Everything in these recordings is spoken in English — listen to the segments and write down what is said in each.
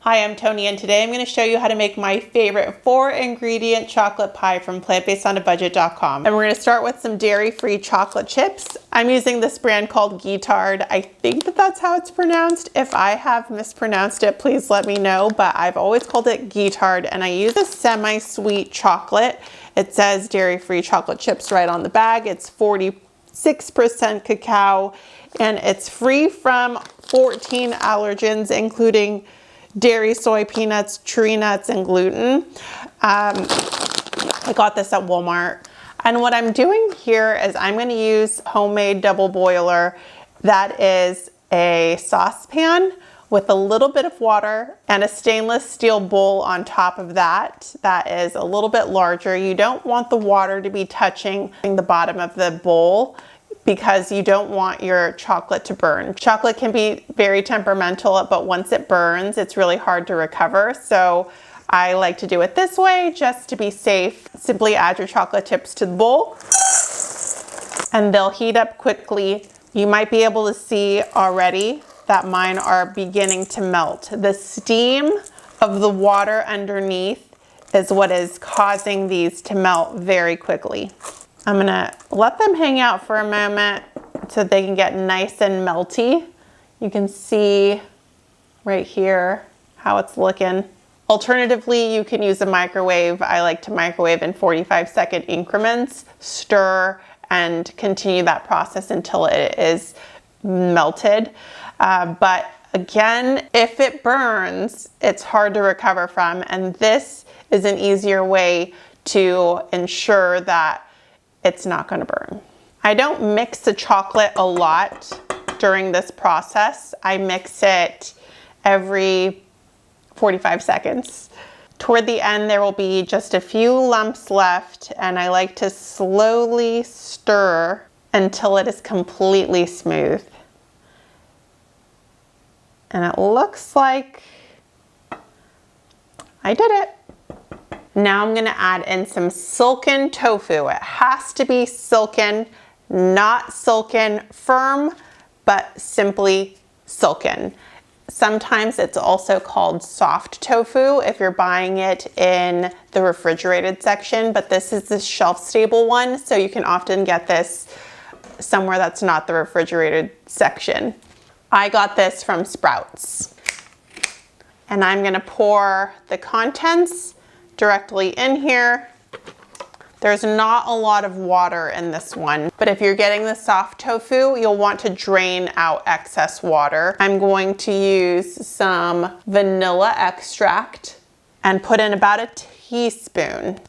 Hi, I'm Tony, and today I'm going to show you how to make my favorite 4-ingredient chocolate pie from plantbasedonabudget.com. And we're going to start with some dairy-free chocolate chips. I'm using this brand called Guitard. I think that's how it's pronounced. If I have mispronounced it, please let me know, but I've always called it Guitard, and I use a semi-sweet chocolate. It says dairy-free chocolate chips right on the bag. It's 46% cacao, and it's free from 14 allergens, including dairy, soy, peanuts, tree nuts, and gluten. I got this at Walmart. And what I'm doing here is I'm going to use homemade double boiler. That is a saucepan with a little bit of water and a stainless steel bowl on top of that. That is a little bit larger. You don't want the water to be touching the bottom of the bowl, because you don't want your chocolate to burn. Chocolate can be very temperamental, but once it burns, it's really hard to recover. So I like to do it this way just to be safe. Simply add your chocolate chips to the bowl and they'll heat up quickly. You might be able to see already that mine are beginning to melt. The steam of the water underneath is what is causing these to melt very quickly. I'm gonna let them hang out for a moment so they can get nice and melty. You can see right here how it's looking. Alternatively, you can use a microwave. I like to microwave in 45-second increments, stir, and continue that process until it is melted. But again, if it burns, it's hard to recover from, and this is an easier way to ensure that it's not going to burn. I don't mix the chocolate a lot during this process. I mix it every 45 seconds. Toward the end, there will be just a few lumps left, and I like to slowly stir until it is completely smooth. And it looks like I did it. Now I'm gonna add in some silken tofu. It has to be silken, not silken firm, but simply silken. Sometimes it's also called soft tofu if you're buying it in the refrigerated section, but this is the shelf-stable one, so you can often get this somewhere that's not the refrigerated section. I got this from Sprouts. And I'm gonna pour the contents directly in here. There's not a lot of water in this one, but if you're getting the soft tofu, you'll want to drain out excess water. I'm going to use some vanilla extract and put in about a teaspoon.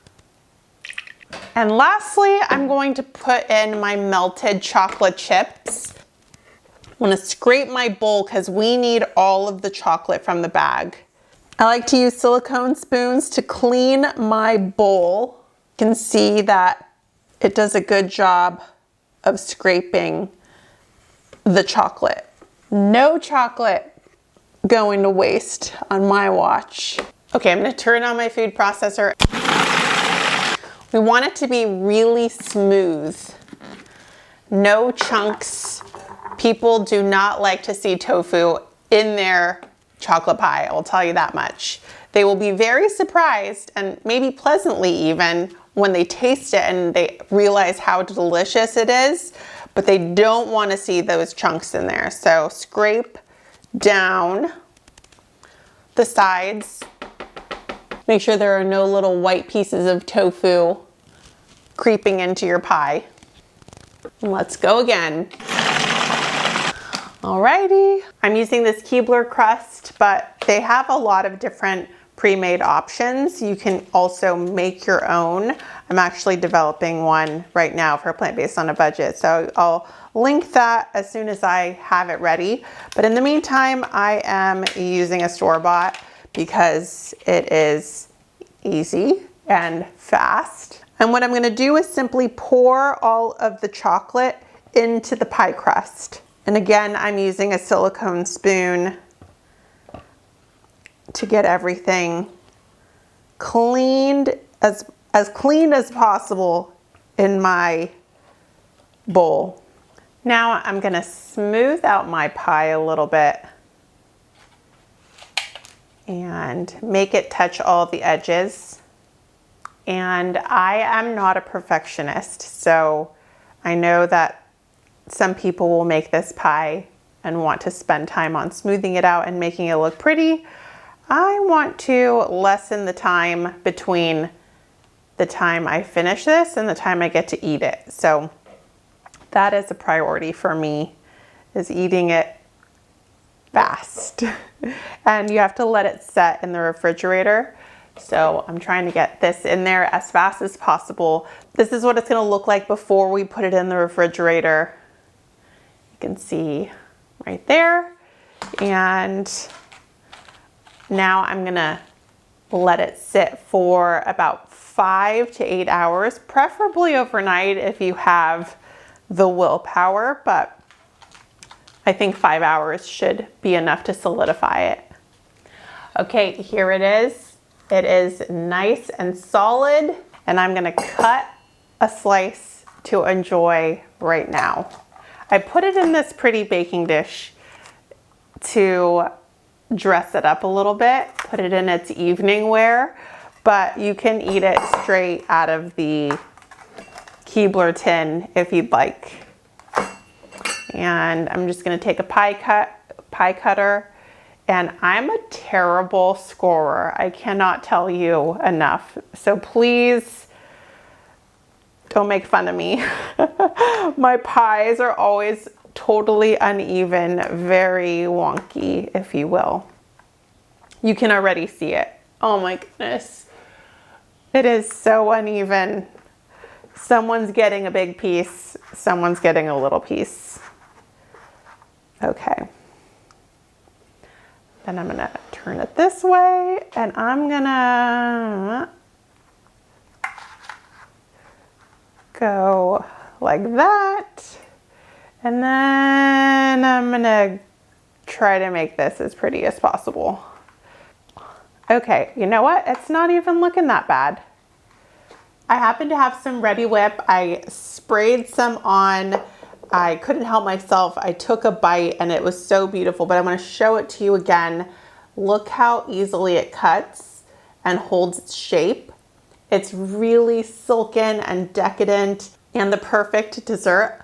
And lastly, I'm going to put in my melted chocolate chips. I'm gonna scrape my bowl because we need all of the chocolate from the bag. I like to use silicone spoons to clean my bowl. You can see that it does a good job of scraping the chocolate. No chocolate going to waste on my watch. Okay, I'm gonna turn on my food processor. We want it to be really smooth. No chunks. People do not like to see tofu in their chocolate pie, I will tell you that much. They will be very surprised, and maybe pleasantly even, when they taste it and they realize how delicious it is, but they don't want to see those chunks in there. So scrape down the sides. Make sure there are no little white pieces of tofu creeping into your pie. And let's go again. Alrighty, I'm using this Keebler crust, but they have a lot of different pre-made options. You can also make your own. I'm actually developing one right now for Plant-Based on a Budget, so I'll link that as soon as I have it ready. But in the meantime, I am using a store-bought because it is easy and fast. And what I'm gonna do is simply pour all of the chocolate into the pie crust. And again, I'm using a silicone spoon to get everything cleaned, as clean as possible in my bowl. Now I'm gonna smooth out my pie a little bit and make it touch all the edges. And I am not a perfectionist, so I know that some people will make this pie and want to spend time on smoothing it out and making it look pretty. I want to lessen the time between the time I finish this and the time I get to eat it. So that is a priority for me, is eating it fast. And you have to let it set in the refrigerator. So I'm trying to get this in there as fast as possible. This is what it's gonna look like before we put it in the refrigerator. You can see right there. And now I'm gonna let it sit for about 5 to 8 hours, preferably overnight if you have the willpower, but I think 5 hours should be enough to solidify it. Okay, here it is. It is nice and solid, and I'm gonna cut a slice to enjoy right now. I put it in this pretty baking dish to dress it up a little bit, put it in its evening wear, but you can eat it straight out of the Keebler tin if you'd like. And I'm just gonna take a pie cutter, and I'm a terrible scorer. I cannot tell you enough. So please don't make fun of me. My pies are always totally uneven, very wonky, if you will. You can already see it. Oh my goodness. It is so uneven. Someone's getting a big piece, someone's getting a little piece. Okay. Then I'm gonna turn it this way, and I'm gonna go like that. And then I'm gonna try to make this as pretty as possible. Okay, you know what? It's not even looking that bad. I happen to have some Ready Whip. I sprayed some on. I couldn't help myself. I took a bite and it was so beautiful, but I'm gonna show it to you again. Look how easily it cuts and holds its shape. It's really silken and decadent and the perfect dessert.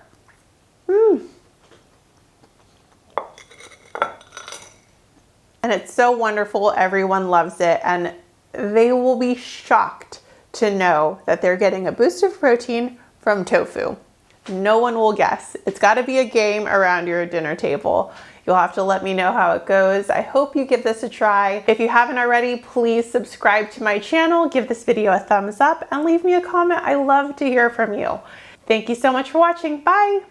And it's so wonderful. Everyone loves it, and they will be shocked to know that they're getting a boost of protein from tofu. No one will guess. It's got to be a game around your dinner table. You'll have to let me know how it goes. I hope you give this a try. If you haven't already, please subscribe to my channel, give this video a thumbs up, and leave me a comment. I love to hear from you. Thank you so much for watching. Bye.